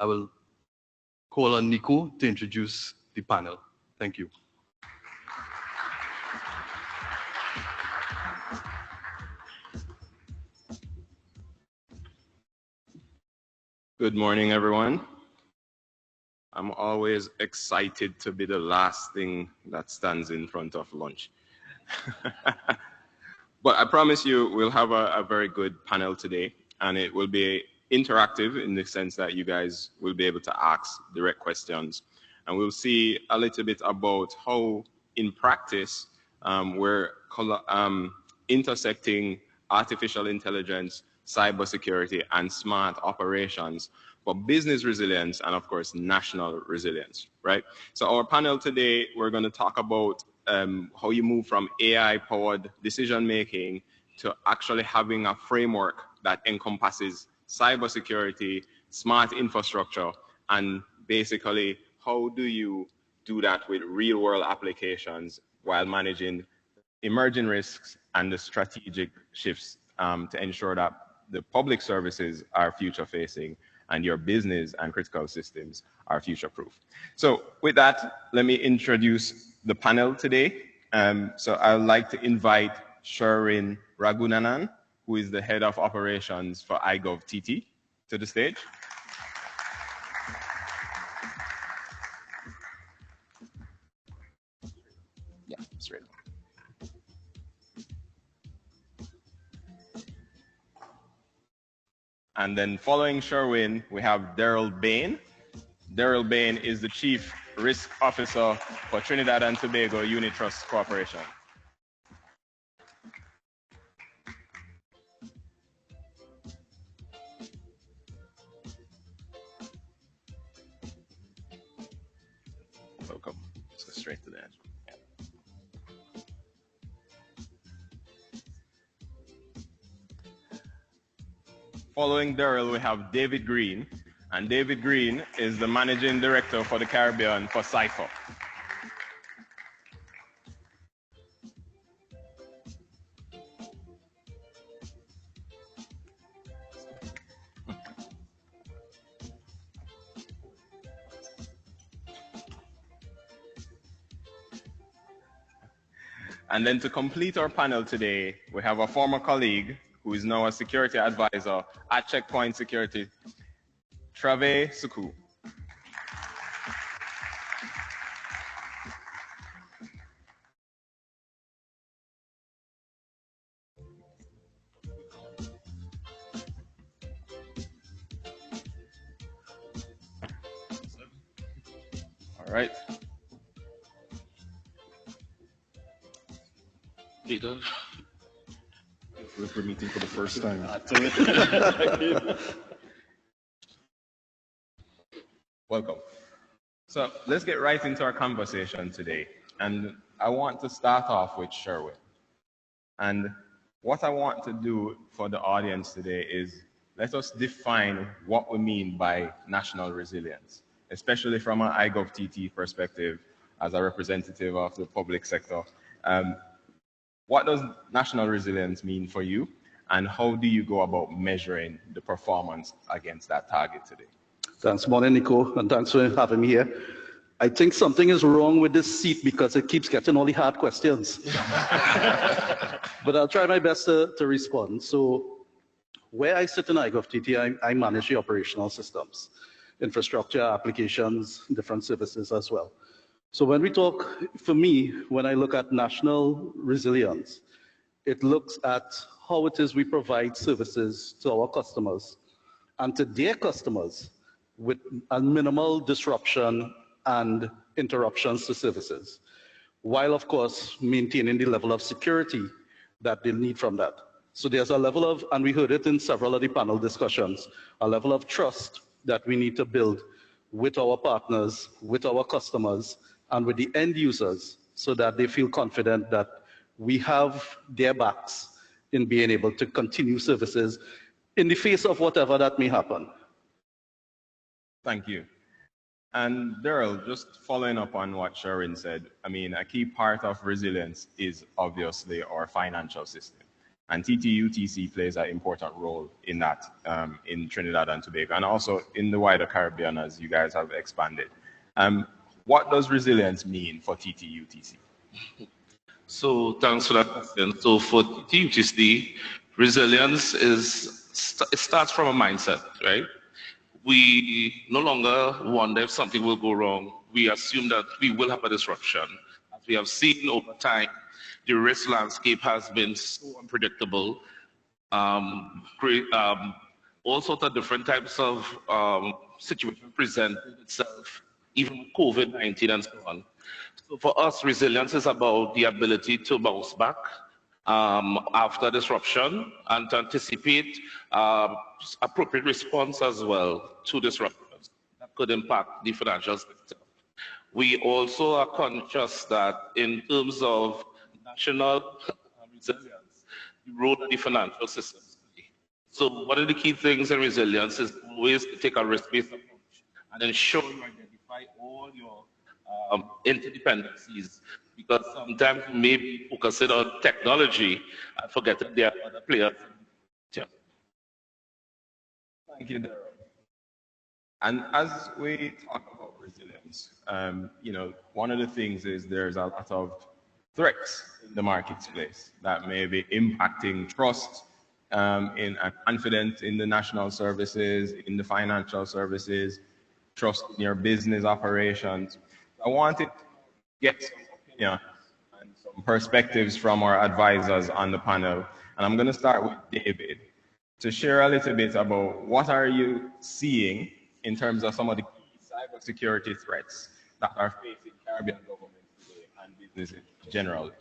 I will call on Nico to introduce the panel. Thank you. Good morning, everyone. I'm always excited to be the last thing that stands in front of lunch. But I promise you we'll have a very good panel today, and it will be interactive in the sense that you guys will be able to ask direct questions. And we'll see a little bit about how, in practice, we're intersecting artificial intelligence, cybersecurity, and smart operations for business resilience and, of course, national resilience, right? So our panel today, we're going to talk about how you move from AI-powered decision-making to actually having a framework that encompasses cybersecurity, smart infrastructure, and basically how do you do that with real-world applications while managing emerging risks and the strategic shifts to ensure that the public services are future-facing and your business and critical systems are future-proof. So with that, let me introduce the panel today. So I'd like to invite Sherwin Ragunanan, who is the head of operations for iGovTT, to the stage. Yeah, straight. And then following Sherwin, we have Daryl Bain. Daryl Bain is the Chief Risk Officer for Trinidad and Tobago Unit Trust Corporation. Welcome. Let's go straight to the end. Following Daryl, we have David Green, and David Green is the Managing Director for the Caribbean for Cypher. And then to complete our panel today, we have a former colleague who is now a security advisor at Checkpoint Security, Trave Suku. All right. Peter. We're meeting for the first time. Welcome. So let's get right into our conversation today. And I want to start off with Sherwin. And what I want to do for the audience today is let us define what we mean by national resilience, especially from an iGovTT perspective as a representative of the public sector. What does national resilience mean for you, and how do you go about measuring the performance against that target today? Thanks, morning, Nico, and thanks for having me here. I think something is wrong with this seat because it keeps getting all the hard questions. But I'll try my best to respond. So where I sit in iGovTT, I manage the operational systems, infrastructure, applications, different services as well. So when we talk, for me, when I look at national resilience, it looks at how it is we provide services to our customers and to their customers with a minimal disruption and interruptions to services, while of course maintaining the level of security that they need from that. So there's a level of, and we heard it in several of the panel discussions, a level of trust that we need to build with our partners, with our customers, and with the end users so that they feel confident that we have their backs in being able to continue services in the face of whatever that may happen. Thank you. And Daryl, just following up on what Sherwin said, I mean, a key part of resilience is obviously our financial system. And TTUTC plays an important role in that in Trinidad and Tobago, and also in the wider Caribbean as you guys have expanded. What does resilience mean for TTUTC? So thanks for that question. So for TTUTC, resilience it starts from a mindset, right? We no longer wonder if something will go wrong. We assume that we will have a disruption. As we have seen over time, the risk landscape has been so unpredictable. All sorts of different types of situations present itself, even COVID-19 and so on. So for us, resilience is about the ability to bounce back after disruption and to anticipate appropriate response as well to disruptions that could impact the financial sector. We also are conscious that in terms of national resilience, the role of the financial system. So one of the key things in resilience is always to take a risk-based approach and ensure you identify all your interdependencies, because sometimes you may be focusing on technology and forgetting there are other players. Yeah. Thank you, Daryl. And as we talk about resilience, one of the things is there's a lot of threats in the marketplace that may be impacting trust in confidence in the national services, in the financial services, trust in your business operations. I wanted to get some opinion and some perspectives from our advisors on the panel. And I'm going to start with David to share a little bit about what are you seeing in terms of some of the key cybersecurity threats that are facing Caribbean governments today and businesses generally.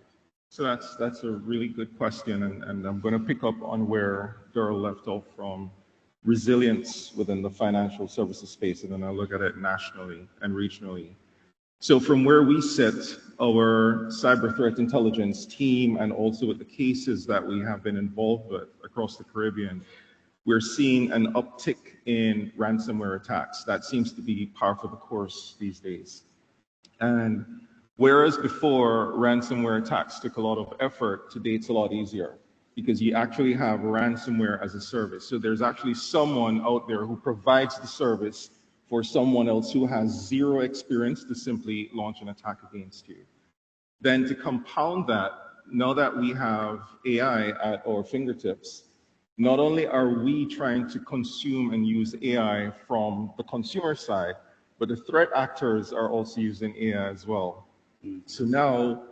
So that's a really good question, and I'm going to pick up on where Daryl left off from resilience within the financial services space, and then I'll look at it nationally and regionally. So from where we sit, our cyber threat intelligence team, and also with the cases that we have been involved with across the Caribbean, we're seeing an uptick in ransomware attacks. That seems to be par for the course these days. And whereas before ransomware attacks took a lot of effort, today it's a lot easier because you actually have ransomware as a service. So there's actually someone out there who provides the service for someone else who has zero experience to simply launch an attack against you. Then to compound that, now that we have AI at our fingertips, not only are we trying to consume and use AI from the consumer side, but the threat actors are also using AI as well. So now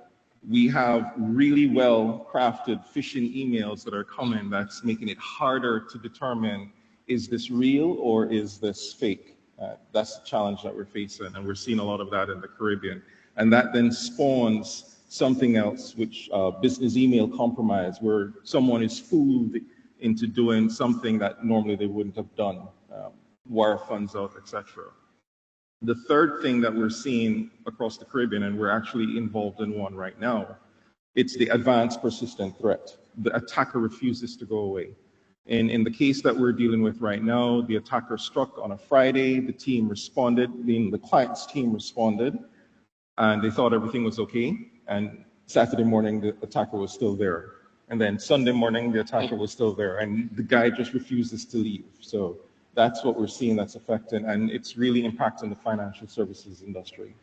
we have really well-crafted phishing emails that are coming that's making it harder to determine, is this real or is this fake? That's the challenge that we're facing, and we're seeing a lot of that in the Caribbean. And that then spawns something else, which business email compromise, where someone is fooled into doing something that normally they wouldn't have done, wire funds out, etc. The third thing that we're seeing across the Caribbean, and we're actually involved in one right now, it's the advanced persistent threat. The attacker refuses to go away. And in the case that we're dealing with right now, the attacker struck on a Friday, the team responded, the client's team responded, and they thought everything was okay. And Saturday morning, the attacker was still there. And then Sunday morning, the attacker was still there, and the guy just refuses to leave. So that's what we're seeing that's affecting, and it's really impacting the financial services industry.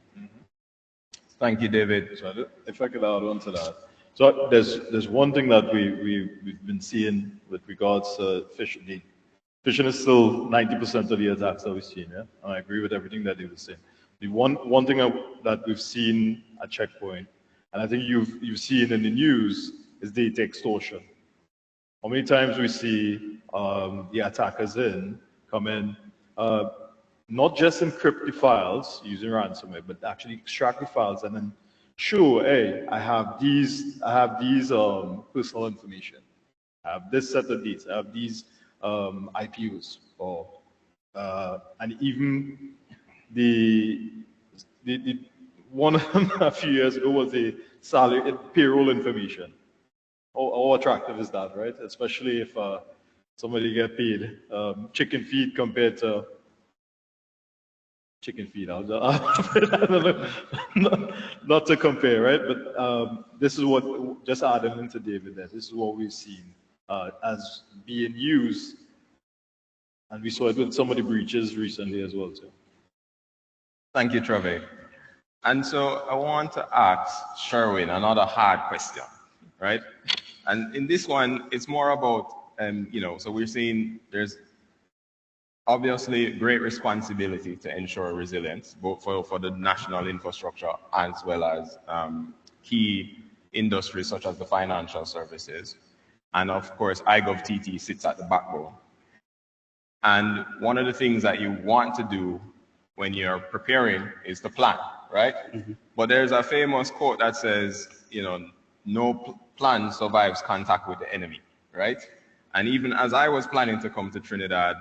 Thank you, David. So if I could add on to that. So there's one thing that we've been seeing with regards to phishing. Phishing is still 90% of the attacks that we've seen, yeah? And I agree with everything that they were saying. The one thing that we've seen at Checkpoint, and I think you've seen in the news, is data extortion. How many times we see the attackers come in, not just encrypt the files using ransomware, but actually extract the files and then show, hey, I have these personal information. I have this set of dates. I have these IPUs, and even the one a few years ago was the salary payroll information. How attractive is that, right? Especially if somebody get paid chicken feed compared to chicken feed. I don't know, not to compare, right? But this is what, just adding into David there, this is what we've seen as being used, and we saw it with some of the breaches recently as well too. Thank you, Trevor. And so I want to ask Sherwin another hard question, right? And in this one, it's more about, so we're seeing there's obviously great responsibility to ensure resilience, both for the national infrastructure as well as key industries such as the financial services. And of course, iGovTT sits at the backbone. And one of the things that you want to do when you're preparing is to plan, right? Mm-hmm. But there's a famous quote that says, no plan survives contact with the enemy, right? And even as I was planning to come to Trinidad,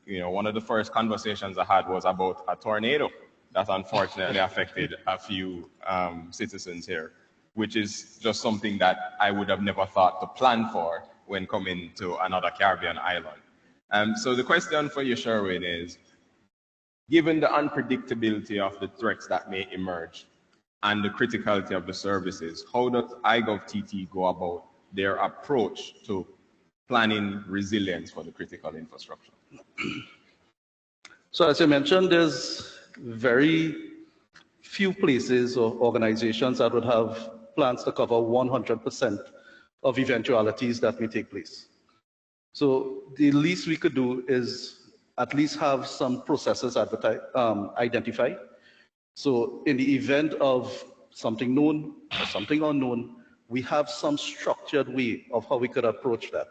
one of the first conversations I had was about a tornado that unfortunately affected a few citizens here, which is just something that I would have never thought to plan for when coming to another Caribbean island. So the question for you, Sherwin, is, given the unpredictability of the threats that may emerge and the criticality of the services, how does iGovTT go about their approach to planning resilience for the critical infrastructure? So as you mentioned, there's very few places or organizations that would have plans to cover 100% of eventualities that may take place. So the least we could do is at least have some processes identified. So in the event of something known or something unknown, we have some structured way of how we could approach that.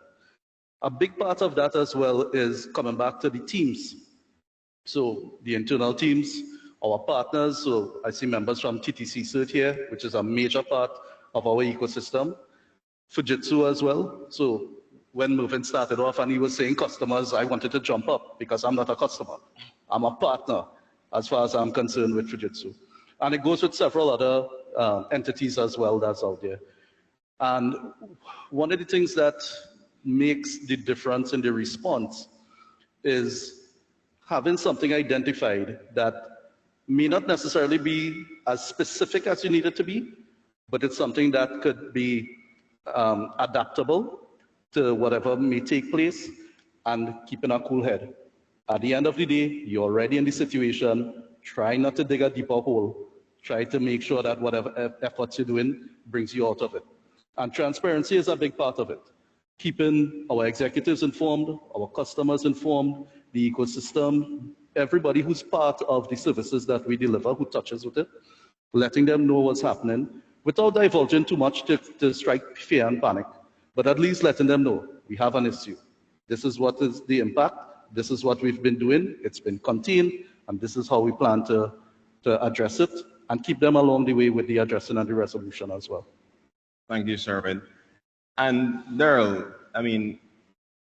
A big part of that as well is coming back to the teams. So the internal teams, our partners, so I see members from TTC Cert here, which is a major part of our ecosystem. Fujitsu as well. So when Mervyn started off and he was saying customers, I wanted to jump up because I'm not a customer. I'm a partner as far as I'm concerned with Fujitsu. And it goes with several other entities as well that's out there. And one of the things that makes the difference in the response is having something identified that may not necessarily be as specific as you need it to be, but it's something that could be adaptable to whatever may take place and keeping a cool head. At the end of the day, you're already in the situation. Try not to dig a deeper hole. Try to make sure that whatever efforts you're doing brings you out of it. And transparency is a big part of it. Keeping our executives informed, our customers informed, the ecosystem, everybody who's part of the services that we deliver, who touches with it, letting them know what's happening without divulging too much to strike fear and panic, but at least letting them know we have an issue. This is what is the impact. This is what we've been doing. It's been contained, and this is how we plan to address it and keep them along the way with the addressing and the resolution as well. Thank you, Sherwin. And Daryl,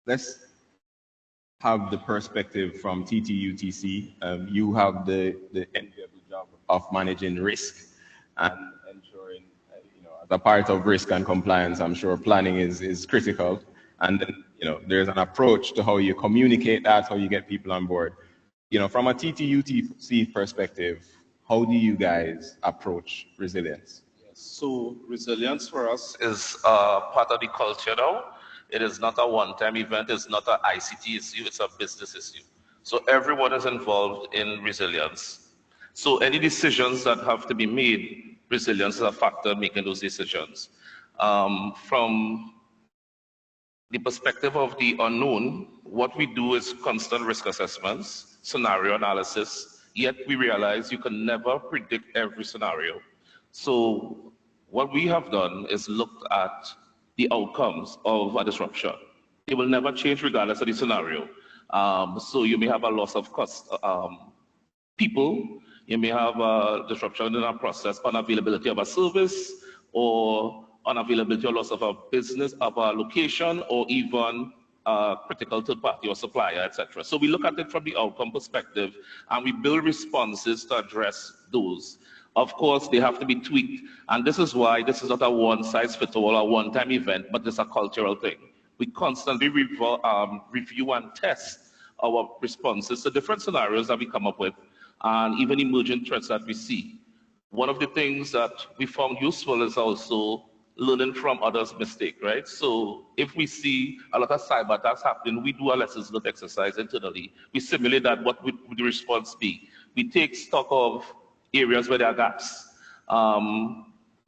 let's have the perspective from TTUTC. You have the enviable job of managing risk and ensuring, as a part of risk and compliance, I'm sure planning is critical. And then, there's an approach to how you communicate that, how you get people on board. From a TTUTC perspective, how do you guys approach resilience? So resilience for us is part of the culture now. It is not a one-time event. It's not an ICT issue. It's a business issue. So everyone is involved in resilience. So any decisions that have to be made, resilience is a factor in making those decisions. From the perspective of the unknown, what we do is constant risk assessments, scenario analysis, yet we realize you can never predict every scenario. So what we have done is looked at the outcomes of a disruption. It will never change regardless of the scenario. So you may have a loss of people, you may have a disruption in a process, unavailability of a service, or unavailability or loss of a business, of a location, or even critical third party or supplier, etc. So we look at it from the outcome perspective, and we build responses to address those. Of course, they have to be tweaked, and this is why this is not a one-size-fits-all or one-time event, but it's a cultural thing. We constantly review and test our responses to different scenarios that we come up with, and even emerging threats that we see. One of the things that we found useful is also learning from others' mistake, right? So if we see a lot of cyber attacks happening, we do a lessons learned exercise internally. We simulate that what would the response be. We take stock of areas where there are gaps.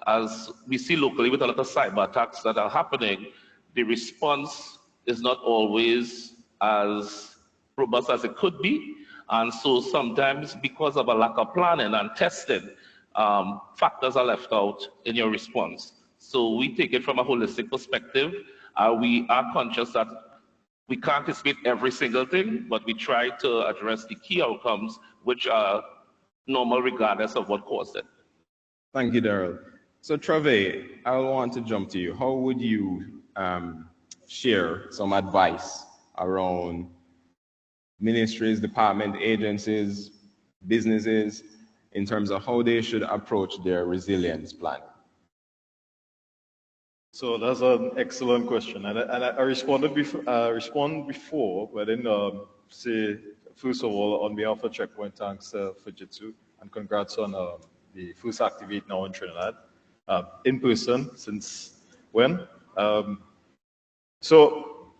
As we see locally with a lot of cyber attacks that are happening, the response is not always as robust as it could be. And so sometimes because of a lack of planning and testing, factors are left out in your response. So we take it from a holistic perspective. We are conscious that we can't anticipate every single thing, but we try to address the key outcomes, which are normal regardless of what caused it. Thank you, Daryl. So Trave, I want to jump to you. How would you share some advice around ministries, department, agencies, businesses, in terms of how they should approach their resilience plan? So that's an excellent question, and I responded before, but then say first of all, on behalf of Checkpoint, thanks Fujitsu, and congrats on the first ActivateNow in Trinidad, in person since when? So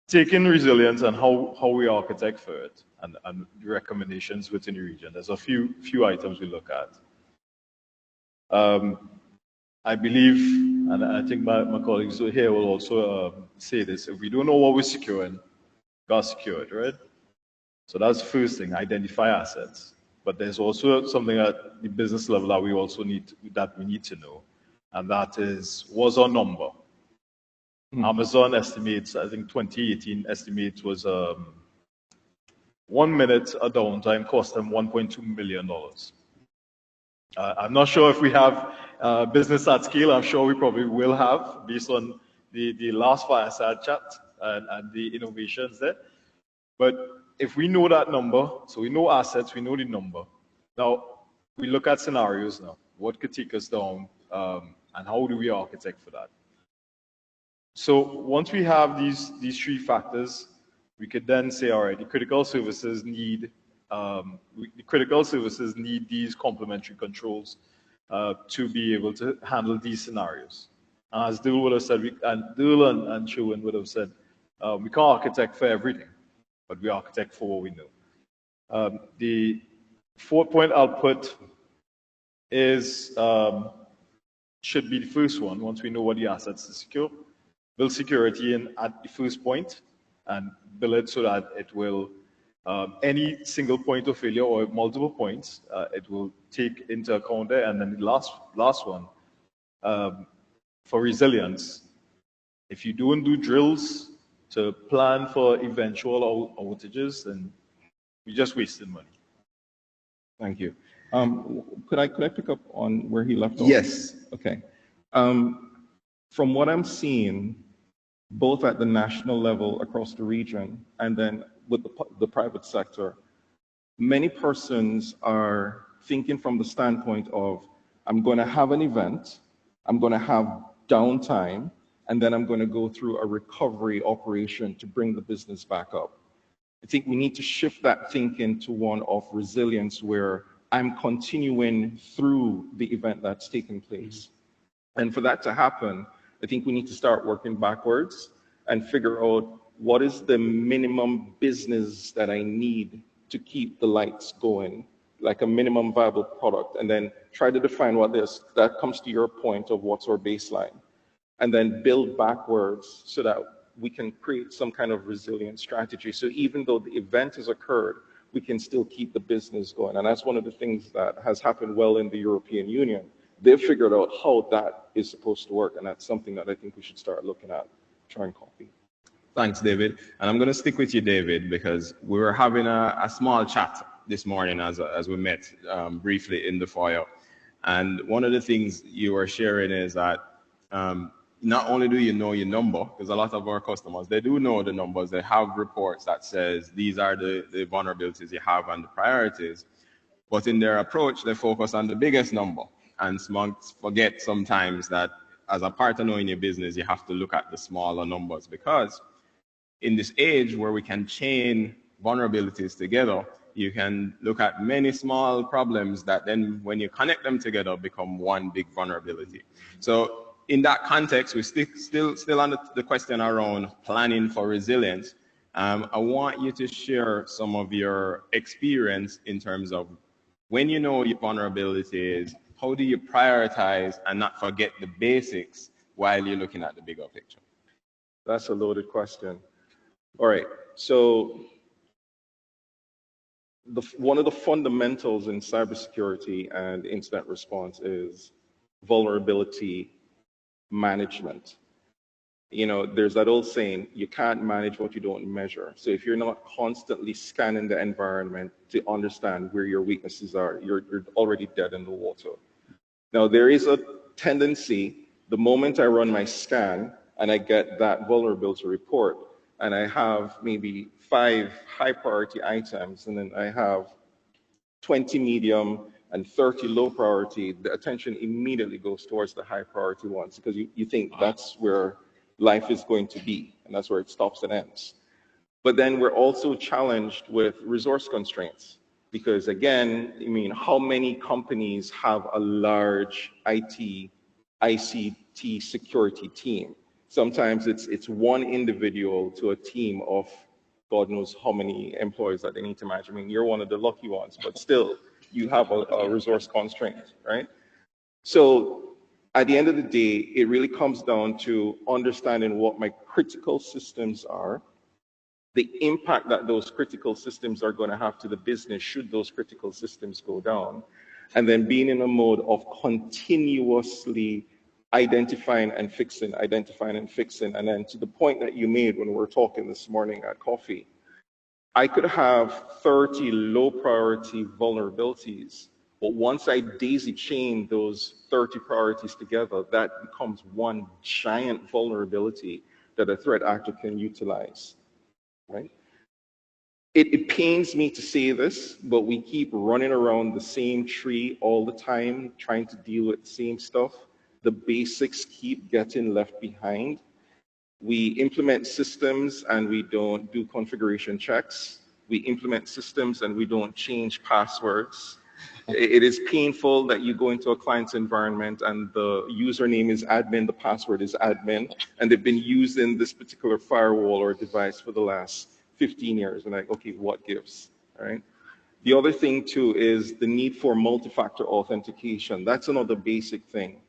taking resilience and how we architect for it, and the recommendations within the region. There's a few items we look at. I believe, and I think my colleagues here will also say this, if we don't know what we're securing, gotta secure it, right? So that's the first thing, identify assets. But there's also something at the business level that we also need to know, and that is, what's our number? Amazon estimates, I think 2018 estimates was 1 minute a downtime cost them $1.2 million. I'm not sure if we have business at scale. I'm sure we probably will have, based on the last fireside chat and the innovations there. But if we know that number, so we know assets, we know the number. Now, we look at scenarios now. What could take us down, and how do we architect for that? So once we have these three factors, we could then say, all right, the critical services need these complementary controls to be able to handle these scenarios. As Dil would have said, Dil and Sherwin would have said, we can't architect for everything, but we architect for what we know. The 4-point output is should be the first one. Once we know what the assets to secure, build security in at the first point, and build it so that it will any single point of failure or multiple points, it will take into account there. And then the last one, for resilience, if you don't do drills to plan for eventual outages, then you're just wasting money. Thank you. Could I pick up on where he left off? Yes. Okay. From what I'm seeing, both at the national level across the region and then with the private sector, many persons are thinking from the standpoint of, I'm going to have an event, I'm going to have downtime, and then I'm going to go through a recovery operation to bring the business back up. I think we need to shift that thinking to one of resilience, where I'm continuing through the event that's taking place. And for that to happen, I think we need to start working backwards and figure out what is the minimum business that I need to keep the lights going, like a minimum viable product, and then try to define what this, that comes to your point of what's our baseline, and then build backwards so that we can create some kind of resilient strategy. So even though the event has occurred, we can still keep the business going. And that's one of the things that has happened well in the European Union. They've figured out how that is supposed to work, and that's something that I think we should start looking at, try and copy. Thanks, David. And I'm going to stick with you, David, because we were having a small chat this morning as we met briefly in the foyer. And one of the things you were sharing is that not only do you know your number, because a lot of our customers, they do know the numbers, they have reports that says these are the vulnerabilities you have and the priorities, but in their approach, they focus on the biggest number and forget sometimes that as a part of knowing your business, you have to look at the smaller numbers, because in this age where we can chain vulnerabilities together, you can look at many small problems that then when you connect them together become one big vulnerability. So in that context, we're still on the question around planning for resilience. I want you to share some of your experience in terms of when you know your vulnerabilities, how do you prioritize and not forget the basics while you're looking at the bigger picture? That's a loaded question. All right, so one of the fundamentals in cybersecurity and incident response is vulnerability management. You know, there's that old saying, you can't manage what you don't measure. So if you're not constantly scanning the environment to understand where your weaknesses are, you're already dead in the water. Now, there is a tendency, the moment I run my scan and I get that vulnerability report, and I have maybe 5 high priority items, and then I have 20 medium and 30 low priority, the attention immediately goes towards the high priority ones because you think that's where life is going to be, and that's where it stops and ends. But then we're also challenged with resource constraints because, again, I mean, how many companies have a large IT, ICT security team? Sometimes it's one individual to a team of God knows how many employees that they need to manage. I mean, you're one of the lucky ones, but still, you have a resource constraint, right? So at the end of the day, it really comes down to understanding what my critical systems are, the impact that those critical systems are going to have to the business should those critical systems go down, and then being in a mode of continuously identifying and fixing, and then to the point that you made when we were talking this morning at coffee, I could have 30 low priority vulnerabilities, but once I daisy chain those 30 priorities together, that becomes one giant vulnerability that a threat actor can utilize, right? It pains me to say this, but we keep running around the same tree all the time, trying to deal with the same stuff. The basics keep getting left behind. We implement systems and we don't do configuration checks. We implement systems and we don't change passwords. It is painful that you go into a client's environment and the username is admin, the password is admin, and they've been using this particular firewall or device for the last 15 years. And like, okay, what gives, all right? The other thing too is the need for multi-factor authentication. That's another basic thing.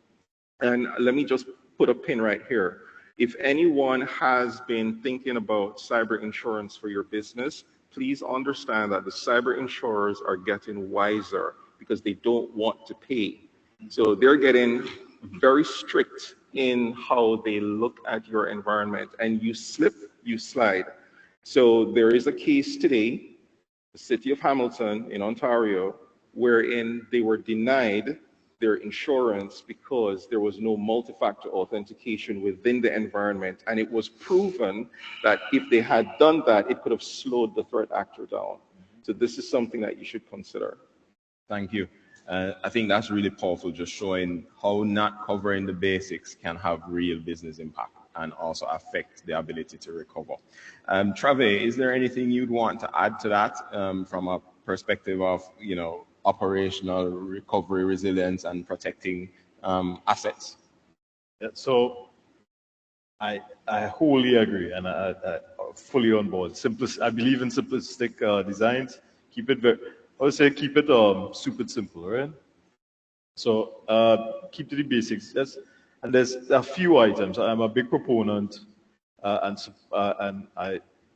And let me just put a pin right here. If anyone has been thinking about cyber insurance for your business, please understand that the cyber insurers are getting wiser because they don't want to pay. So they're getting very strict in how they look at your environment, and you slip, you slide. So there is a case today, the city of Hamilton in Ontario, wherein they were denied their insurance because there was no multi-factor authentication within the environment. And it was proven that if they had done that, it could have slowed the threat actor down. So this is something that you should consider. Thank you. I think that's really powerful, just showing how not covering the basics can have real business impact and also affect the ability to recover. Trave, is there anything you'd want to add to that from a perspective of, you know, operational recovery, resilience, and protecting assets? Yeah, so I wholly agree, and I fully on board. I believe in simplistic designs. Keep it super simple, right? So keep to the basics. And there's a few items. I'm a big proponent,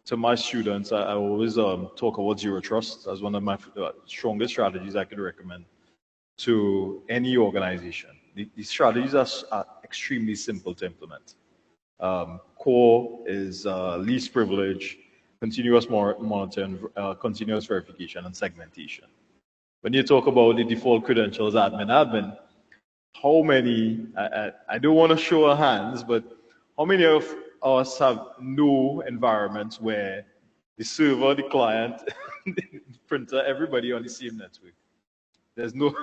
to my students, I always talk about zero trust as one of my strongest strategies I could recommend to any organization. These strategies are extremely simple to implement. Core is least privilege, continuous monitoring, continuous verification, and segmentation. When you talk about the default credentials, admin, how many, I don't want to show our hands, but how many of us have no environments where the server, the client, the printer, everybody on the same network? There's no,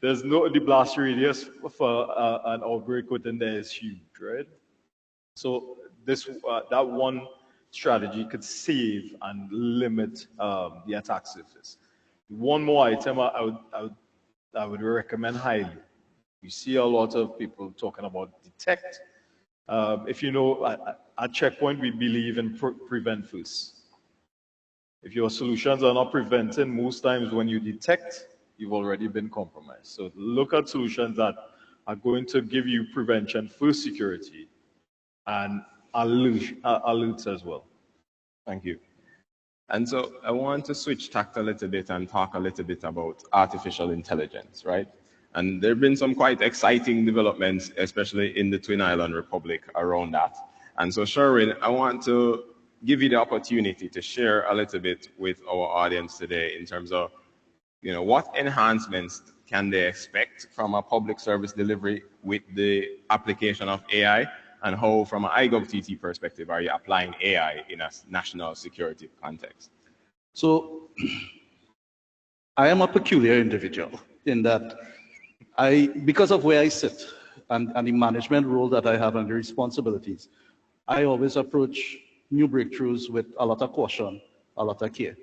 the blast radius for an outbreak within there is huge, right? So that one strategy could save and limit the attack surface. One more item I would recommend highly We see a lot of people talking about detect. If you know, at Checkpoint, we believe in prevent first. If your solutions are not preventing, most times when you detect, you've already been compromised. So look at solutions that are going to give you prevention first security and alerts as well. Thank you. And so I want to switch tact a little bit and talk a little bit about artificial intelligence, right? And there have been some quite exciting developments, especially in the Twin Island Republic around that. And so Sherwin, I want to give you the opportunity to share a little bit with our audience today in terms of, what enhancements can they expect from a public service delivery with the application of AI, and how, from an iGovTT perspective, are you applying AI in a national security context? So I am a peculiar individual in that because of where I sit and the management role that I have and the responsibilities, I always approach new breakthroughs with a lot of caution, a lot of care.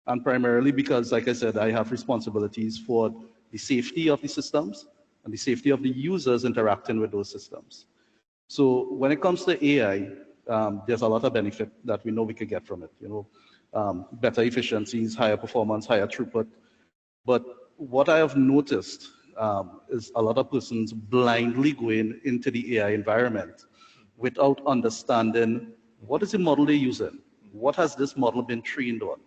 And primarily because, like I said, I have responsibilities for the safety of the systems and the safety of the users interacting with those systems. So when it comes to AI, there's a lot of benefit that we know we could get from it. Better efficiencies, higher performance, higher throughput. But what I have noticed is a lot of persons blindly going into the AI environment without understanding what is the model they're using, what has this model been trained on,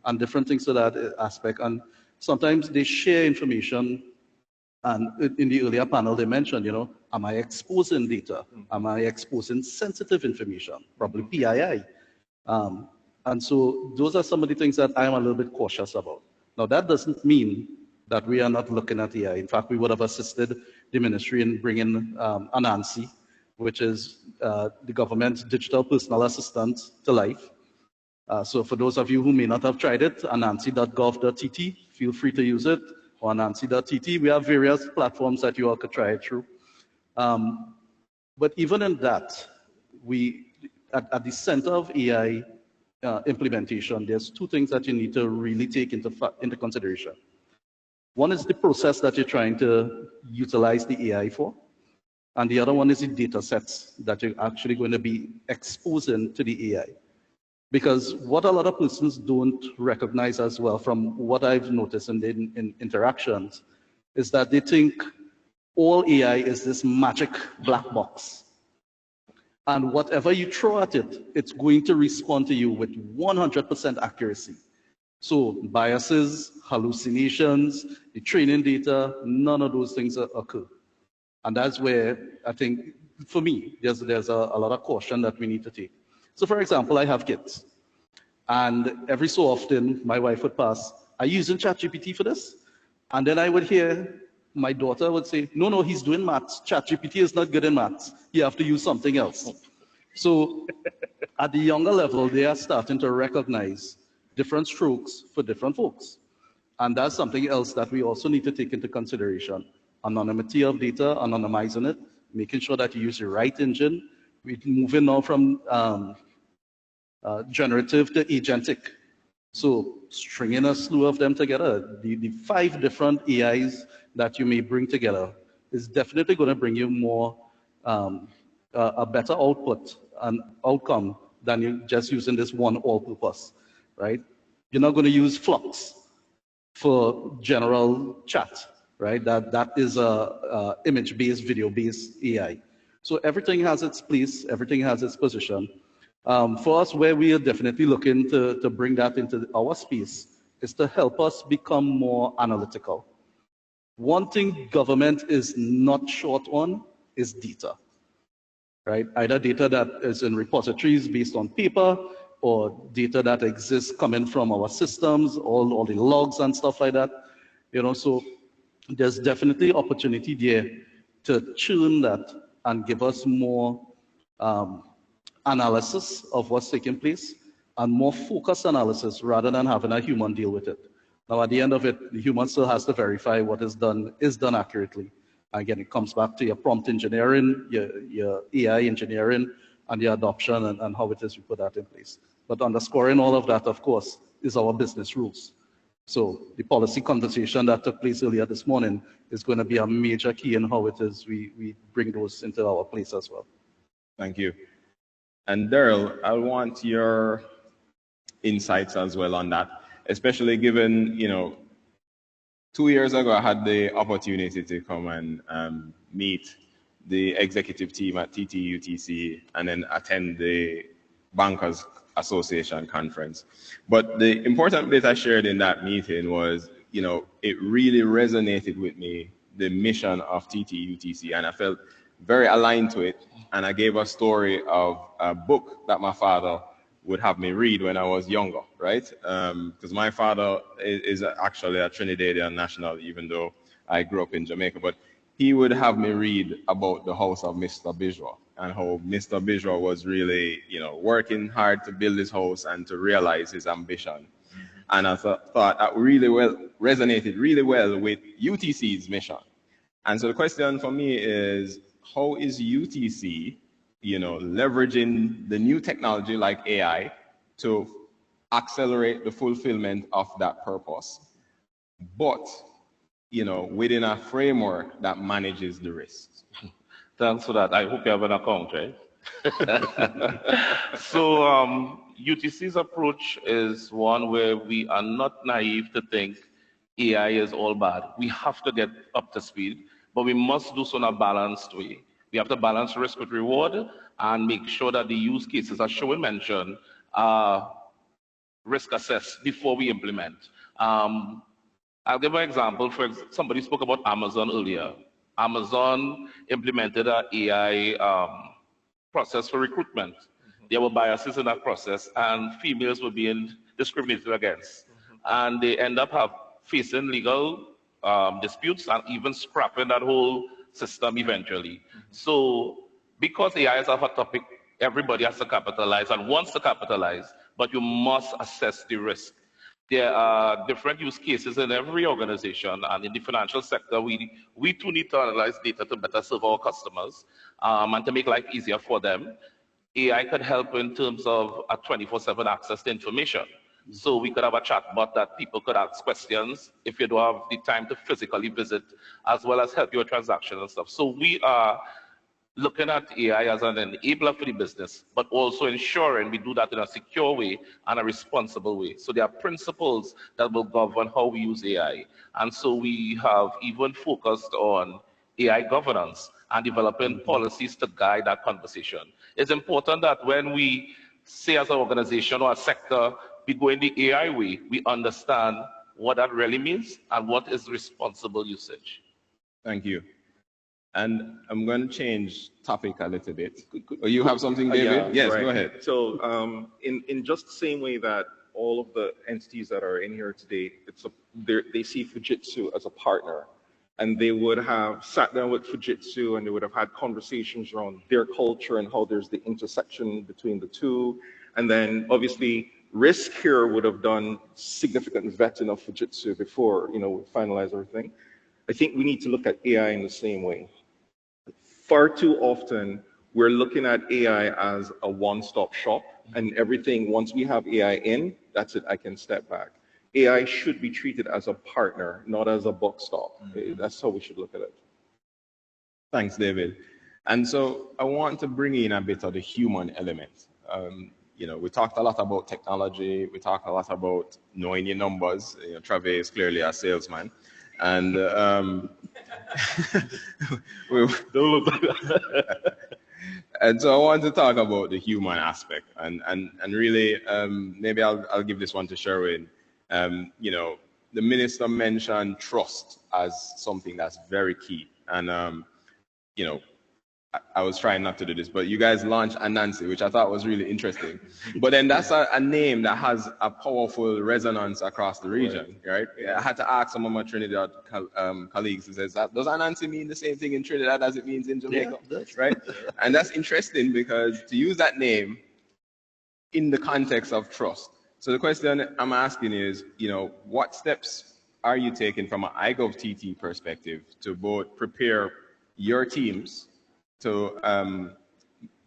and different things to that aspect. And sometimes they share information, and in the earlier panel they mentioned, am I exposing data? Am I exposing sensitive information? Probably PII. And so those are some of the things that I'm a little bit cautious about. Now that doesn't mean that we are not looking at AI. In fact, we would have assisted the ministry in bringing Anansi, which is the government's digital personal assistant, to life. So for those of you who may not have tried it, anansi.gov.tt, feel free to use it, or anansi.tt. We have various platforms that you all could try it through. But even in that, at the center of AI implementation, there's two things that you need to really take into consideration. One is the process that you're trying to utilize the AI for, and the other one is the data sets that you're actually going to be exposing to the AI. Because what a lot of persons don't recognize as well, from what I've noticed in interactions, is that they think all AI is this magic black box. And whatever you throw at it, it's going to respond to you with 100% accuracy. So biases, hallucinations, the training data, none of those things occur. And that's where I think, for me, there's a lot of caution that we need to take. So for example, I have kids. And every so often, my wife would pass, are you using ChatGPT for this? And then I would hear my daughter would say, no, he's doing maths. ChatGPT is not good in maths. You have to use something else. So at the younger level, they are starting to recognize different strokes for different folks. And that's something else that we also need to take into consideration. Anonymity of data, anonymizing it, making sure that you use the right engine. We're moving now from generative to agentic. So stringing a slew of them together, the 5 different AIs that you may bring together is definitely going to bring you more, a better output and outcome than you just using this one all-purpose, right? You're not going to use Flux for general chat, right? That is a image-based, video-based AI. So everything has its place, everything has its position. For us, where we are definitely looking to bring that into our space is to help us become more analytical. One thing government is not short on is data, right? Either data that is in repositories based on paper, or data that exists coming from our systems, all the logs and stuff like that. So there's definitely opportunity there to tune that and give us more analysis of what's taking place and more focused analysis rather than having a human deal with it. Now, at the end of it, the human still has to verify what is done accurately. Again, it comes back to your prompt engineering, your AI engineering, and your adoption and how it is you put that in place. But underscoring all of that, of course, is our business rules. So the policy conversation that took place earlier this morning is going to be a major key in how it is we bring those into our place as well. Thank you. And Daryl, I want your insights as well on that, especially given, 2 years ago, I had the opportunity to come and meet the executive team at TTUTC and then attend the Bankers Association conference. But the important bit I shared in that meeting was, it really resonated with me, the mission of TTUTC, and I felt very aligned to it. And I gave a story of a book that my father would have me read when I was younger, right? Because my father is actually a Trinidadian national, even though I grew up in Jamaica. But he would have me read about the house of Mr. Bijwa and how Mr. Bijwa was really, working hard to build his house and to realize his ambition. And I thought that really resonated really well with UTC's mission. And so the question for me is, how is UTC, leveraging the new technology like AI to accelerate the fulfillment of that purpose, but, within a framework that manages the risks? Thanks for that. I hope you have an account, right? So UTC's approach is one where we are not naive to think AI is all bad. We have to get up to speed, but we must do so in a balanced way. We have to balance risk with reward and make sure that the use cases, as Sherwin mentioned, are risk assessed before we implement. I'll give an example. Somebody spoke about Amazon earlier. Amazon implemented an AI process for recruitment. There were biases in that process, and females were being discriminated against. And they end up facing legal disputes and even scrapping that whole system eventually. So because AI is a hot topic, everybody has to capitalize and wants to capitalize, but you must assess the risk. There are different use cases in every organization, and in the financial sector, we too need to analyze data to better serve our customers and to make life easier for them. AI could help in terms of a 24/7 access to information. So we could have a chatbot that people could ask questions if you don't have the time to physically visit, as well as help your transactions and stuff. So we are looking at AI as an enabler for the business, but also ensuring we do that in a secure way and a responsible way. So there are principles that will govern how we use AI. And so we have even focused on AI governance and developing policies to guide that conversation. It's important that when we say as an organization or a sector, we go in the AI way, we understand what that really means and what is responsible usage. Thank you. And I'm going to change topic a little bit. You have something, David? Yeah, yes, right. Go ahead. So in just the same way that all of the entities that are in here today, they see Fujitsu as a partner. And they would have sat down with Fujitsu and they would have had conversations around their culture and how there's the intersection between the two. And then obviously risk here would have done significant vetting of Fujitsu before, we finalize everything. I think we need to look at AI in the same way. Far too often, we're looking at AI as a one-stop shop and everything, once we have AI in, that's it, I can step back. AI should be treated as a partner, not as a buck stop. That's how we should look at it. Thanks, David. And so I want to bring in a bit of the human element. We talked a lot about technology. We talked a lot about knowing your numbers. Trave is clearly a salesman. And and so I want to talk about the human aspect. And really, maybe I'll give this one to Sherwin. The minister mentioned trust as something that's very key. And, I was trying not to do this, but you guys launched Anansi, which I thought was really interesting. But then that's a name that has a powerful resonance across the region, right? I had to ask some of my Trinidad colleagues who says, does Anansi mean the same thing in Trinidad as it means in Jamaica, right? And that's interesting because to use that name in the context of trust. So the question I'm asking is, what steps are you taking from an iGovTT perspective to both prepare your teams to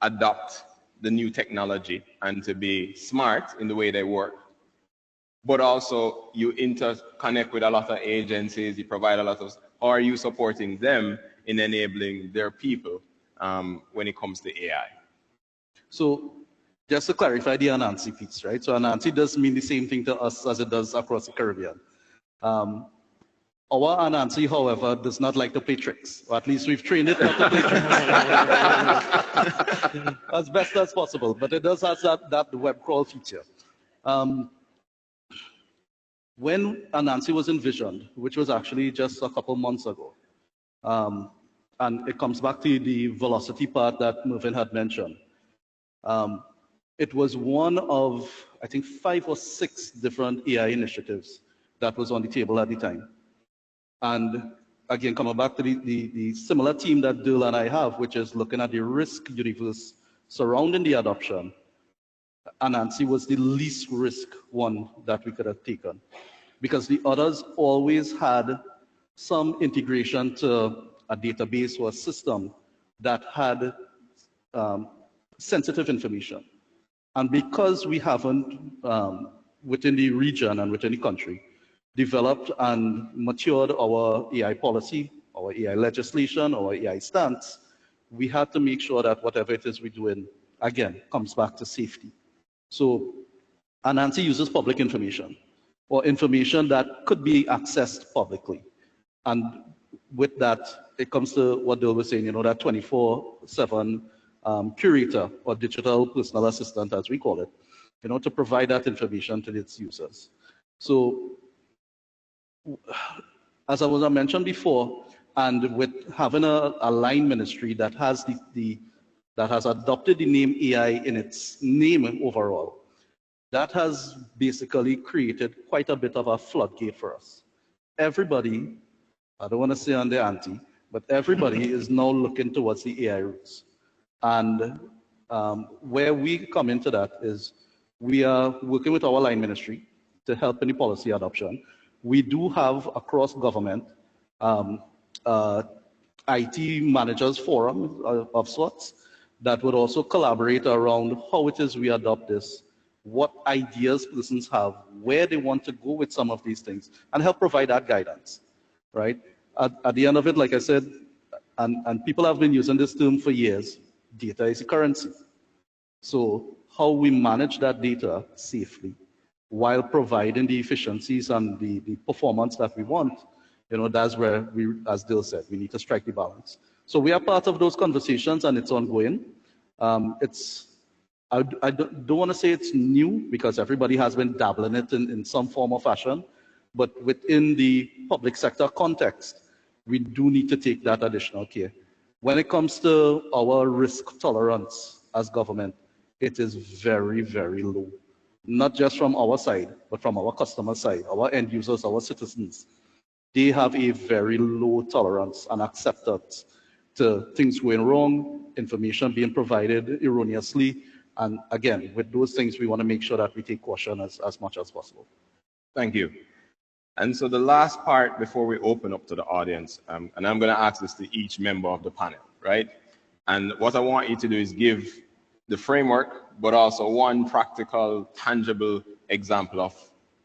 adopt the new technology and to be smart in the way they work, but also you interconnect with a lot of agencies, you provide a lot of, how are you supporting them in enabling their people when it comes to AI? So just to clarify the Anansi piece, right? So Anansi does mean the same thing to us as it does across the Caribbean. Our Anansi, however, does not like to play tricks, or at least we've trained it not to play tricks as best as possible, but it does have that web crawl feature. When Anansi was envisioned, which was actually just a couple months ago, and it comes back to the velocity part that Mervyn had mentioned, it was one of, I think, 5 or 6 different AI initiatives that was on the table at the time. And again, coming back to the similar team that Dil and I have, which is looking at the risk universe surrounding the adoption, Anansi was the least risk one that we could have taken, because the others always had some integration to a database or a system that had sensitive information. And because we haven't, within the region and within the country, developed and matured our AI policy, our AI legislation, our AI stance, we had to make sure that whatever it is we're doing, again, comes back to safety. So Anansi uses public information, or information that could be accessed publicly. And with that, it comes to what Dil was saying, that 24/7 curator or digital personal assistant, as we call it, to provide that information to its users. So as I was mentioned before, and with having a line ministry that has that has adopted the name AI in its name overall, that has basically created quite a bit of a floodgate for us. Everybody, I don't want to say on the ante, but everybody is now looking towards the AI roots. And where we come into that is we are working with our line ministry to help in the policy adoption. We do have across government IT managers forum of sorts that would also collaborate around how it is we adopt this, what ideas persons have, where they want to go with some of these things, and help provide that guidance, right? At the end of it, like I said, and people have been using this term for years, data is a currency. So how we manage that data safely while providing the efficiencies and the performance that we want, that's where we, as Dil said, we need to strike the balance. So we are part of those conversations, and it's ongoing. I don't want to say it's new, because everybody has been dabbling it in some form or fashion, but within the public sector context, we do need to take that additional care. When it comes to our risk tolerance as government, it is very, very low. Not just from our side, but from our customer side, our end users, our citizens. They have a very low tolerance and acceptance to things going wrong, information being provided erroneously. And again, with those things, we want to make sure that we take caution as much as possible. Thank you. And so the last part before we open up to the audience, and I'm going to ask this to each member of the panel, right? And what I want you to do is give the framework, but also one practical, tangible example of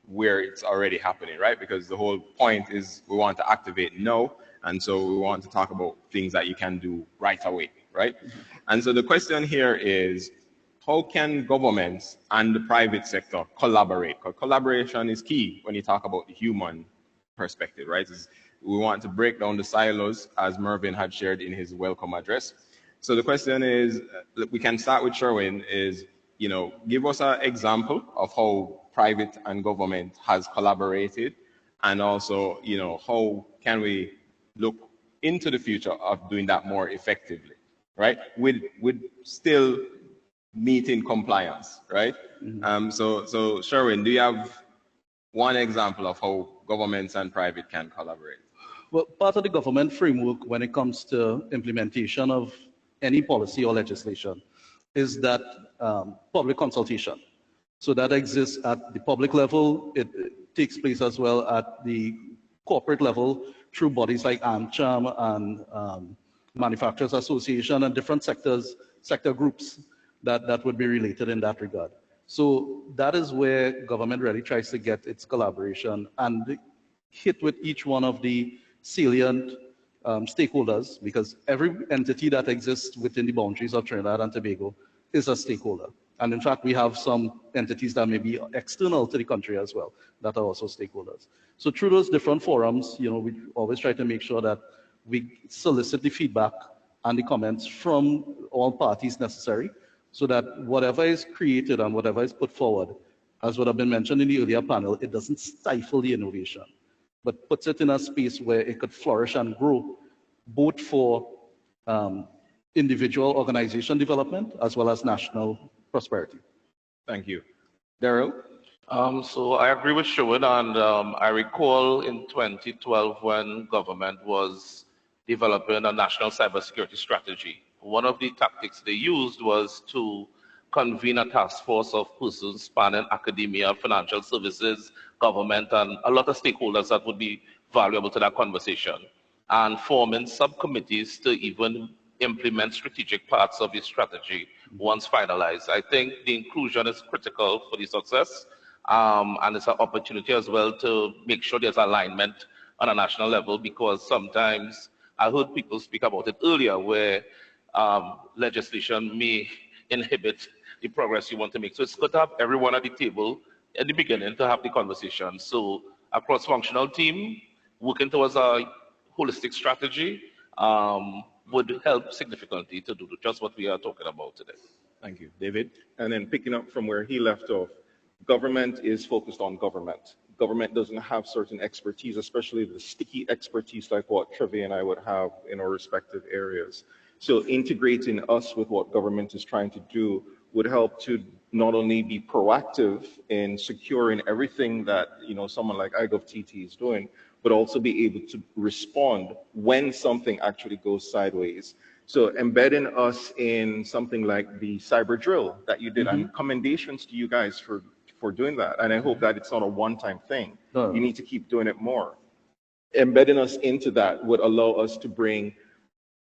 where it's already happening, right? Because the whole point is we want to activate now, and so we want to talk about things that you can do right away, right? And so the question here is, how can governments and the private sector collaborate? Because collaboration is key when you talk about the human perspective, right? We want to break down the silos, as Mervyn had shared in his welcome address. So the question is, we can start with Sherwin, is, give us an example of how private and government has collaborated, and also, how can we look into the future of doing that more effectively, right? With still meeting compliance, right? Mm-hmm. So Sherwin, do you have one example of how governments and private can collaborate? Well, part of the government framework when it comes to implementation of any policy or legislation is that public consultation. So that exists at the public level. It takes place as well at the corporate level through bodies like AmCham and Manufacturers Association and different sector groups that would be related in that regard. So that is where government really tries to get its collaboration and hit with each one of the salient stakeholders, because every entity that exists within the boundaries of Trinidad and Tobago is a stakeholder. And in fact, we have some entities that may be external to the country as well that are also stakeholders. So through those different forums, we always try to make sure that we solicit the feedback and the comments from all parties necessary, so that whatever is created and whatever is put forward, as would have been mentioned in the earlier panel, it doesn't stifle the innovation, but puts it in a space where it could flourish and grow, both for individual organization development as well as national prosperity. Thank you. Daryl? So I agree with Sherwood, and I recall in 2012 when government was developing a national cybersecurity strategy. One of the tactics they used was to convene a task force of persons spanning academia, financial services, government, and a lot of stakeholders that would be valuable to that conversation, and forming subcommittees to even implement strategic parts of the strategy once finalized. I think the inclusion is critical for the success, and it's an opportunity as well to make sure there's alignment on a national level, because sometimes I heard people speak about it earlier where legislation may inhibit the progress you want to make. So it's good to have everyone at the table at the beginning to have the conversation. So a cross-functional team working towards a holistic strategy would help significantly to do just what we are talking about today. Thank you. David? And then picking up from where he left off, government is focused on government. Government doesn't have certain expertise, especially the sticky expertise like what Trevi and I would have in our respective areas. So integrating us with what government is trying to do would help to not only be proactive in securing everything that someone like iGovTT is doing, but also be able to respond when something actually goes sideways. So embedding us in something like the cyber drill that you did, and commendations to you guys for doing that. And I hope that it's not a one-time thing. No. You need to keep doing it more. Embedding us into that would allow us to bring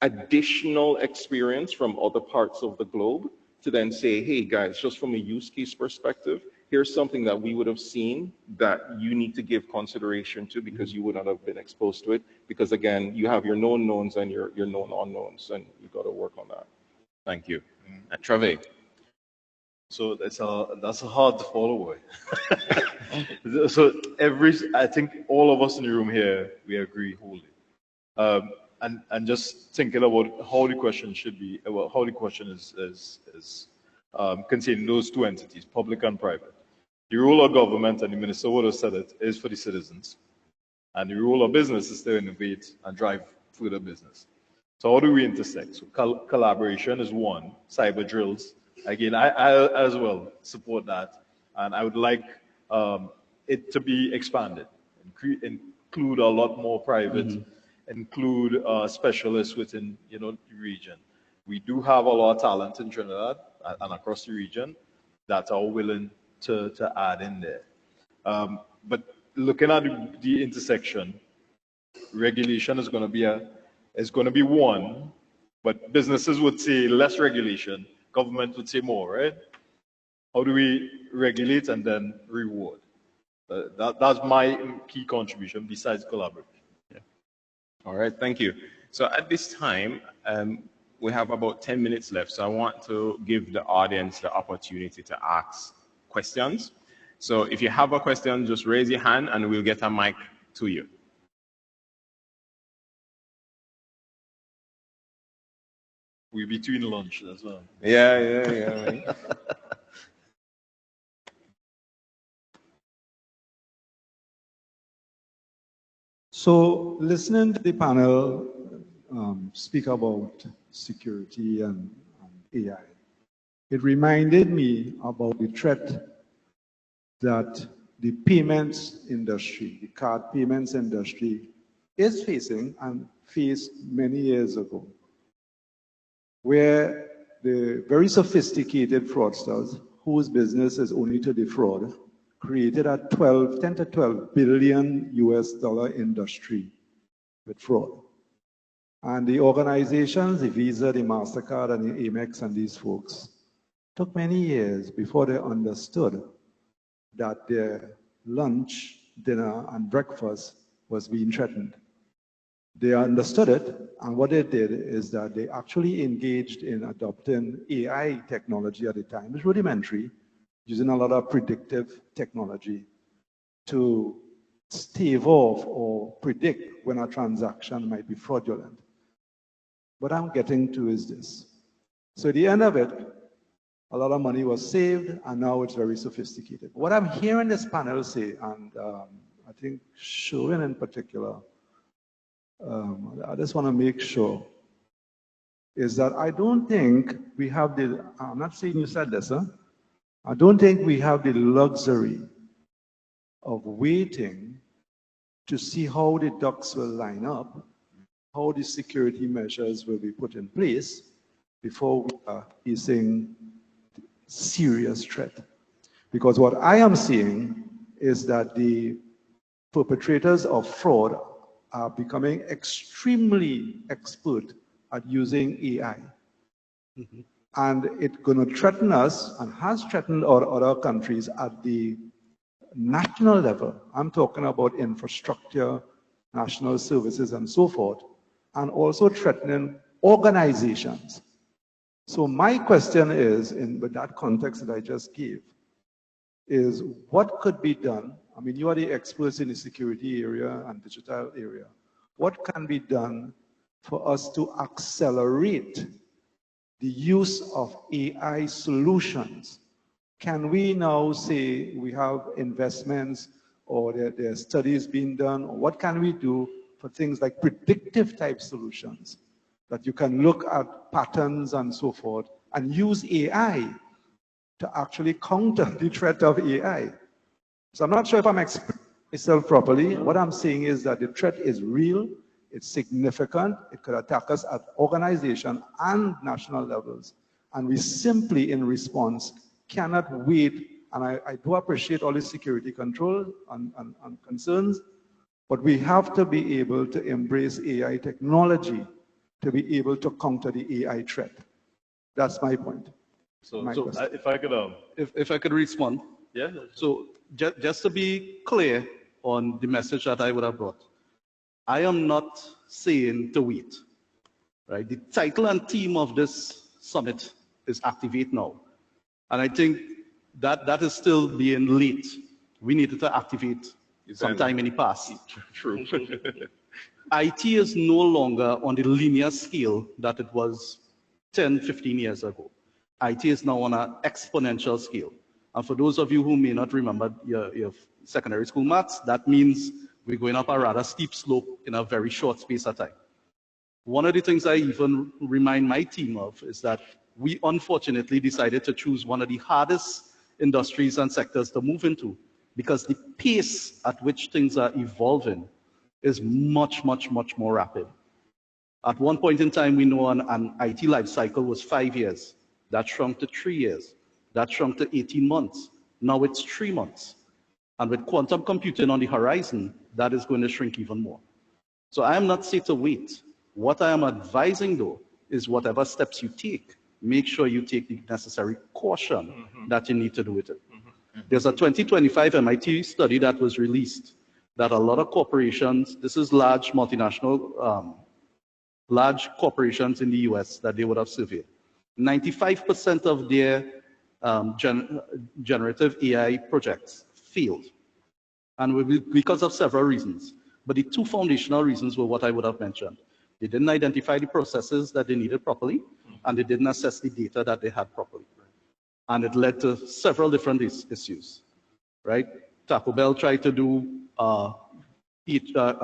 additional experience from other parts of the globe to then say, hey guys, just from a use case perspective, here's something that we would have seen that you need to give consideration to because you would not have been exposed to it. Because again, you have your known knowns and your known unknowns, and you've got to work on that. Thank you. Trevi. So that's a hard to follow away. So I think all of us in the room here, we agree wholly. And just thinking about how the question should be, how the question is containing those two entities, public and private. The role of government, and the minister would have said it, is for the citizens. And the role of business is to innovate and drive further business. So how do we intersect? So collaboration is one, cyber drills. Again, I as well support that. And I would like it to be expanded, include a lot more private, include specialists within the region. We do have a lot of talent in Trinidad and across the region that are willing to add in there. But looking at the intersection, regulation is going to be one, but businesses would say less regulation, government would say more, right? How do we regulate and then reward? That's my key contribution besides collaboration. Yeah. All right, thank you. So at this time, we have about 10 minutes left, so I want to give the audience the opportunity to ask questions. So if you have a question, just raise your hand and we'll get a mic to you. We're between lunch as well. Yeah. So listening to the panel speak about security and AI, it reminded me about the threat that the payments industry, the card payments industry is facing and faced many years ago, where the very sophisticated fraudsters whose business is only to defraud created a 10 to 12 billion US dollar industry with fraud. And the organizations, the Visa, the MasterCard, and the Amex, and these folks took many years before they understood that their lunch, dinner, and breakfast was being threatened. They understood it, and what they did is that they actually engaged in adopting AI technology at the time. It was rudimentary, using a lot of predictive technology to stave off or predict when a transaction might be fraudulent. What I'm getting to is this. So at the end of it, a lot of money was saved, and now it's very sophisticated. What I'm hearing this panel say, and I think Sherwin in particular, I just want to make sure, is that I don't think we have the, I'm not saying you said this, huh? I don't think we have the luxury of waiting to see how the ducks will line up, how the security measures will be put in place before we are facing serious threat. Because what I am seeing is that the perpetrators of fraud are becoming extremely expert at using AI. Mm-hmm. And it's going to threaten us, and has threatened our other countries at the national level. I'm talking about infrastructure, national services, and so forth, and also threatening organizations. So my question is, with that context that I just gave, is what could be done? I mean, you are the experts in the security area and digital area. What can be done for us to accelerate the use of AI solutions? Can we now say we have investments, or there are studies being done? Or what can we do for things like predictive type solutions, that you can look at patterns and so forth and use AI to actually counter the threat of AI? So I'm not sure if I'm expressing myself properly. What I'm saying is that the threat is real, it's significant, it could attack us at organization and national levels. And we simply, in response, cannot wait. And I do appreciate all the security control and concerns, but we have to be able to embrace AI technology to be able to counter the AI threat. That's my point. If I could, if I could respond. yeah. So just to be clear on the message that I would have brought, I am not saying to wait, right? The title and theme of this summit is Activate Now. And I think that is still being late. We needed to activate sometime in the past. True. IT is no longer on the linear scale that it was 10, 15 years ago. IT is now on an exponential scale. And for those of you who may not remember your secondary school maths, that means we're going up a rather steep slope in a very short space of time. One of the things I even remind my team of is that we unfortunately decided to choose one of the hardest industries and sectors to move into, because the pace at which things are evolving is much, much, much more rapid. At one point in time, we know an IT life cycle was 5 years. That shrunk to 3 years. That shrunk to 18 months. Now it's 3 months. And with quantum computing on the horizon, that is going to shrink even more. So I am not saying to wait. What I am advising, though, is whatever steps you take, make sure you take the necessary caution that you need to do with it. There's a 2025 MIT study that was released that a lot of corporations, this is large multinational, large corporations in the US that they would have surveyed. 95% of their generative AI projects failed. And because of several reasons. But the two foundational reasons were what I would have mentioned. They didn't identify the processes that they needed properly, and they didn't assess the data that they had properly. And it led to several different issues, right? Taco Bell tried to do a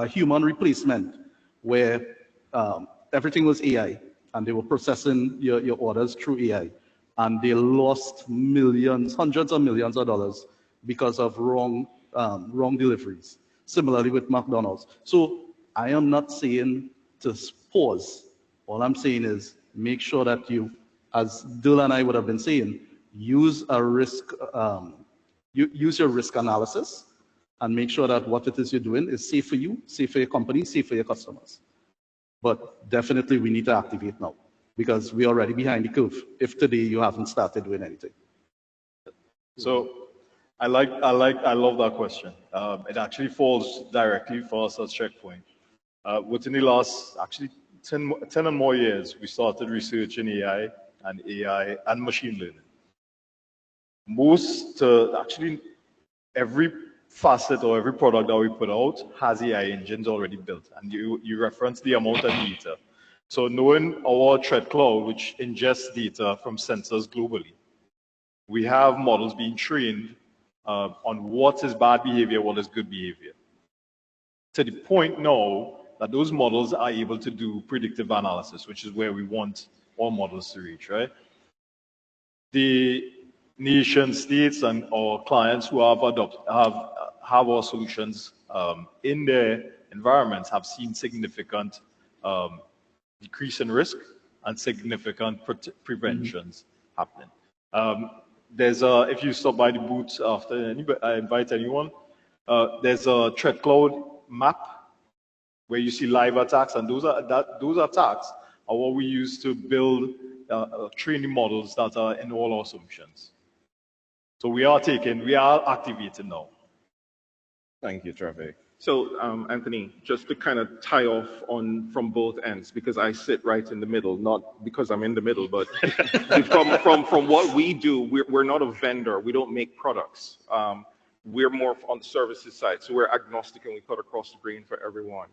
human replacement where everything was AI, and they were processing your orders through AI. And they lost millions, hundreds of millions of dollars because of wrong deliveries. Similarly with McDonald's. So I am not saying to pause. All I'm saying is make sure that you, as Dil and I would have been saying, use a risk, use your risk analysis and make sure that what it is you're doing is safe for you, safe for your company, safe for your customers. But definitely we need to activate now. because we're already behind the curve if today you haven't started doing anything. So I love that question. It actually falls directly for us at Checkpoint. Within the last, actually 10 and more years, we started researching AI and machine learning. Actually, every facet or every product that we put out has AI engines already built. And you referenced the amount of data. So knowing our threat cloud, which ingests data from sensors globally, we have models being trained on what is bad behavior, what is good behavior. To the point now that those models are able to do predictive analysis, which is where we want all models to reach, right? The nation states and our clients who have our solutions in their environments have seen significant decrease in risk and significant preventions happening. If you stop by the booth after, I invite anyone, there's a threat cloud map where you see live attacks, and those attacks are what we use to build training models that are in all our solutions. So we are activating now. Thank you, Trevor. So, Anthony, just to kind of tie off from both ends, because I sit right in the middle, not because I'm in the middle, but from what we do, we're not a vendor. We don't make products. We're more on the services side. So we're agnostic and we cut across the green for everyone.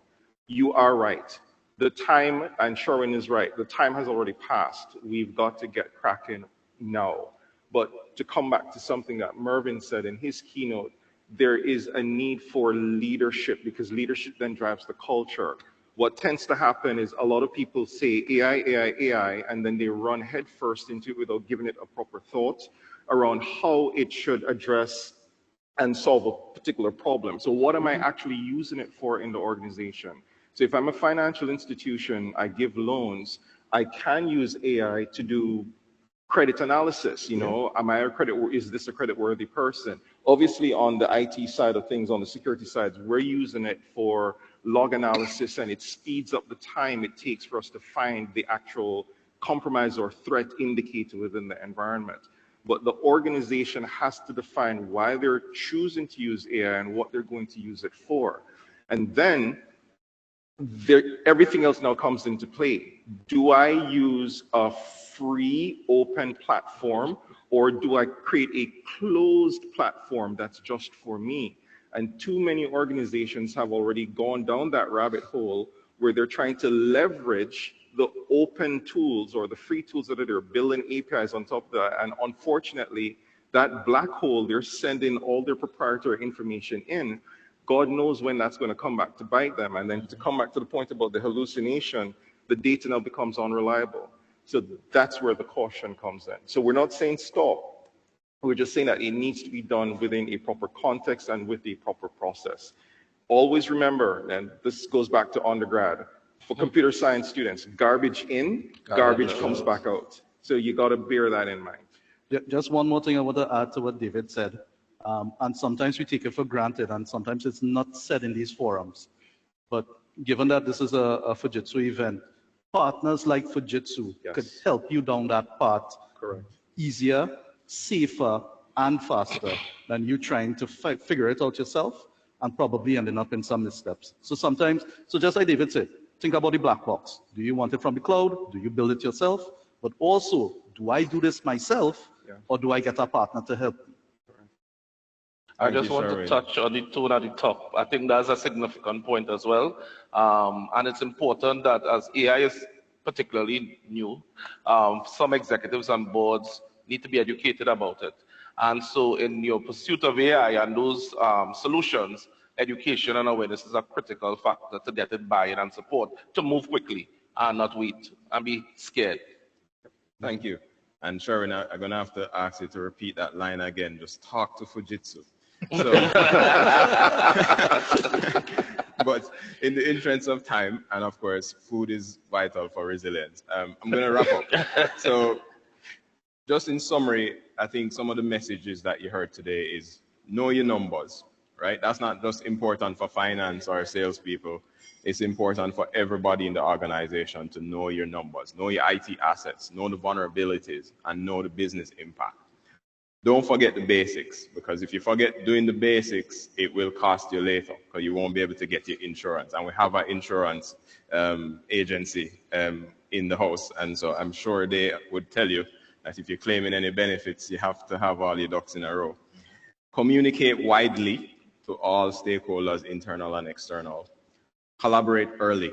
You are right. The time, and Sherwin is right, the time has already passed. We've got to get cracking now. But to come back to something that Mervyn said in his keynote, there is a need for leadership, because leadership then drives the culture. What tends to happen is a lot of people say AI, AI, AI, and then they run headfirst into it without giving it a proper thought around how it should address and solve a particular problem. So what am I actually using it for in the organization? So if I'm a financial institution, I give loans, I can use AI to do credit analysis. Is this a credit-worthy person? Obviously, on the IT side of things, on the security side, we're using it for log analysis, and it speeds up the time it takes for us to find the actual compromise or threat indicator within the environment. But the organization has to define why they're choosing to use AI and what they're going to use it for. And then everything else now comes into play. Do I use a free open platform, or do I create a closed platform that's just for me? And too many organizations have already gone down that rabbit hole where they're trying to leverage the open tools or the free tools that are there, building APIs on top of that. And unfortunately, that black hole, they're sending all their proprietary information in. God knows when that's going to come back to bite them. And then to come back to the point about the hallucination, the data now becomes unreliable. So that's where the caution comes in. So we're not saying stop. We're just saying that it needs to be done within a proper context and with a proper process. Always remember, and this goes back to undergrad, for computer science students, garbage in, garbage comes back out. So you got to bear that in mind. Just one more thing I want to add to what David said. And sometimes we take it for granted, and sometimes it's not said in these forums. But given that this is a Fujitsu event, partners like Fujitsu could help you down that path easier, safer, and faster than you trying to figure it out yourself and probably ending up in some missteps. So just like David said, think about the black box. Do you want it from the cloud? Do you build it yourself? But also, do I do this myself, or do I get a partner to help me? I just want to touch on the tone at the top. I think that's a significant point as well. And it's important that as AI is particularly new, some executives and boards need to be educated about it. And so in your pursuit of AI and those solutions, education and awareness is a critical factor to get it buy-in and support, to move quickly and not wait and be scared. Thank you. And Sherwin, I'm going to have to ask you to repeat that line again. Just talk to Fujitsu. So, but in the interest of time, and of course, food is vital for resilience, I'm going to wrap up. So, just in summary, I think some of the messages that you heard today is know your numbers, right? That's not just important for finance or salespeople. It's important for everybody in the organization to know your numbers, know your IT assets, know the vulnerabilities, and know the business impact. Don't forget the basics, because if you forget doing the basics, it will cost you later, because you won't be able to get your insurance. And we have an insurance agency in the house, and so I'm sure they would tell you that if you're claiming any benefits, you have to have all your ducks in a row. Communicate widely to all stakeholders, internal and external. Collaborate early.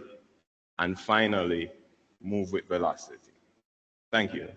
And finally, move with velocity. Thank you.